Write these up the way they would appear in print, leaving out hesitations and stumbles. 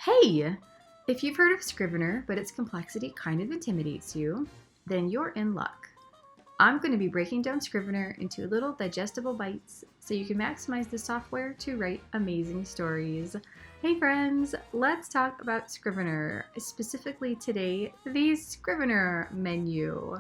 Hey! If you've heard of Scrivener, but its complexity kind of intimidates you, then you're in luck. I'm going to be breaking down Scrivener into little digestible bites so you can maximize the software to write amazing stories. Hey friends, let's talk about Scrivener, specifically today, the Scrivener menu.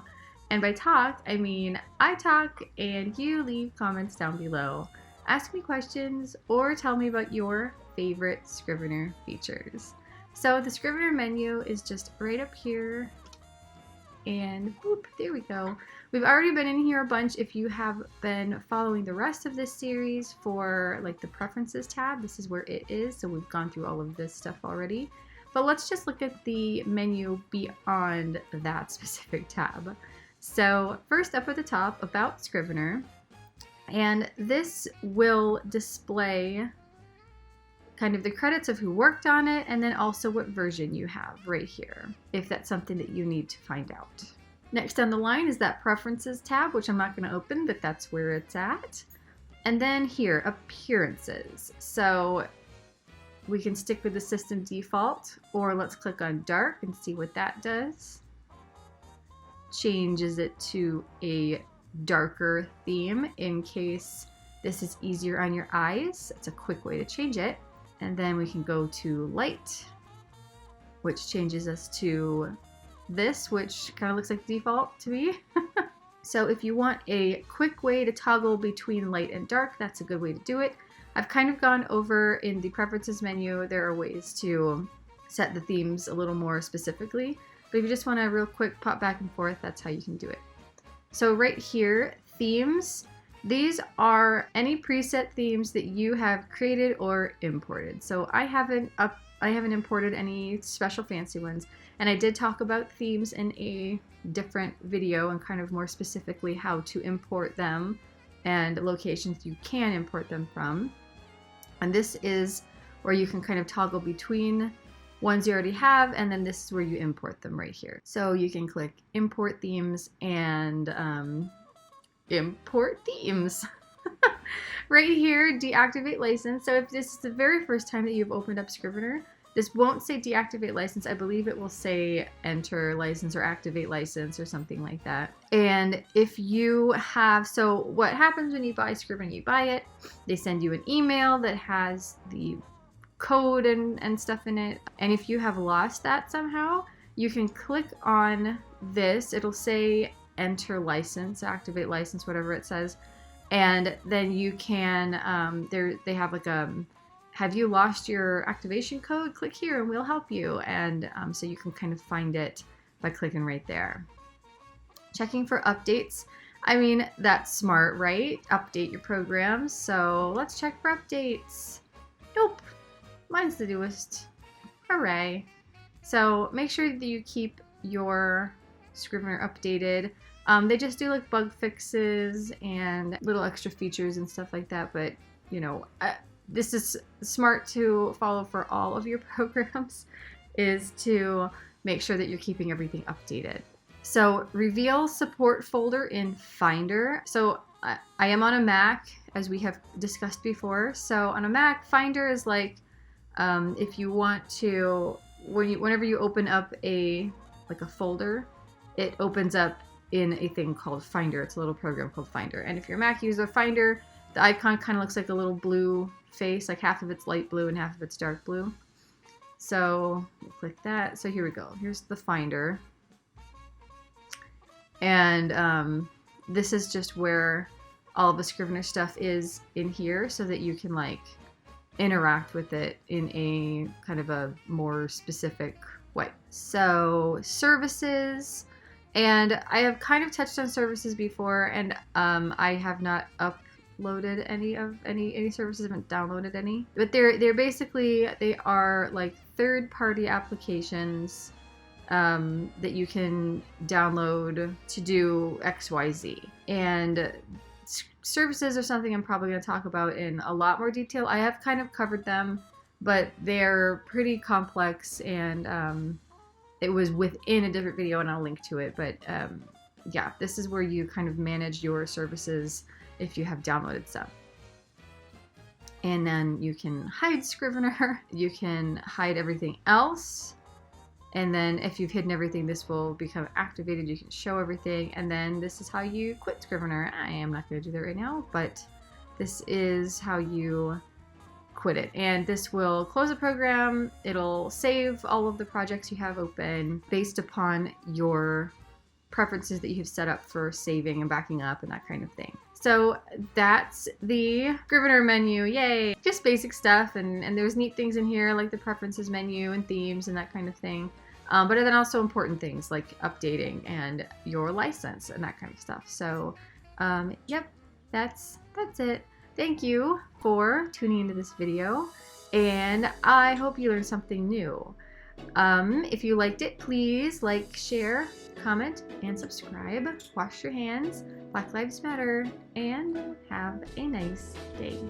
And by talk, I mean I talk and you leave comments down below. Ask me questions or tell me about your favorite Scrivener features. So the Scrivener menu is just right up here, and whoop, there we go. We've already been in here a bunch. If you have been following the rest of this series for like the preferences tab, this is where it is. So we've gone through all of this stuff already. But let's just look at the menu beyond that specific tab. So first up at the top, About Scrivener. And this will display kind of the credits of who worked on it, and then also what version you have right here, if that's something that you need to find out. Next down the line is that Preferences tab, which I'm not going to open, but that's where it's at. And then here, Appearances. So we can stick with the system default, or let's click on Dark and see what that does. Changes it to a darker theme in case this is easier on your eyes. It's a quick way to change it. And then we can go to Light, which changes us to this, which kind of looks like default to me. So if you want a quick way to toggle between light and dark, that's a good way to do it. I've kind of gone over in the Preferences menu. There are ways to set the themes a little more specifically, but if you just want to real quick pop back and forth, that's how you can do it. So right here, Themes. These are any preset themes that you have created or imported. So I haven't imported any special fancy ones, and I did talk about themes in a different video and kind of more specifically how to import them and locations you can import them from. And this is where you can kind of toggle between ones you already have, and then this is where you import them right here. So you can click Import Themes and import themes. Right here, deactivate license. So if this is the very first time that you've opened up Scrivener, this won't say deactivate license. I believe it will say enter license or activate license or something like that. And if you have, so what happens when you buy Scrivener, you buy it, they send you an email that has the code and stuff in it. And if you have lost that somehow, you can click on this. It'll say enter license, activate license, whatever it says, and then you can they have like a have you lost your activation code, click here and we'll help you. And so you can kind of find it by clicking right there. Checking for updates, I mean, that's smart, right? Update your programs. So let's check for updates. Nope, mine's the newest. Hooray. So make sure that you keep your Scrivener updated. They just do like bug fixes and little extra features and stuff like that, but you know, this is smart to follow for all of your programs, is to make sure that you're keeping everything updated. So reveal support folder in Finder. So I am on a Mac, as we have discussed before. So on a Mac, Finder is like if you want to, whenever you open up a folder, it opens up in a thing called Finder. It's a little program called Finder. And if you're a Mac user, Finder, the icon kind of looks like a little blue face, like half of it's light blue and half of it's dark blue. So we'll click that. So here we go. Here's the Finder. And this is just where all of the Scrivener stuff is in here, so that you can like interact with it in a kind of a more specific way. So services. And I have kind of touched on services before, and I have not uploaded any services, I haven't downloaded any. But they're basically, they are like third-party applications that you can download to do XYZ. And services are something I'm probably going to talk about in a lot more detail. I have kind of covered them, but they're pretty complex, and it was within a different video, and I'll link to it. But yeah, this is where you kind of manage your services if you have downloaded some. And then you can hide Scrivener. You can hide everything else. And then if you've hidden everything, this will become activated. You can show everything. And then this is how you quit Scrivener. I am not going to do that right now, but this is how you quit it. And this will close the program. It'll save all of the projects you have open based upon your preferences that you have set up for saving and backing up and that kind of thing. So that's the Scrivener menu. Yay! Just basic stuff, and there's neat things in here like the preferences menu and themes and that kind of thing. But then also important things like updating and your license and that kind of stuff. So yep, that's it. Thank you for tuning into this video, and I hope you learned something new. If you liked it, please like, share, comment, and subscribe. Wash your hands. Black Lives Matter, and have a nice day.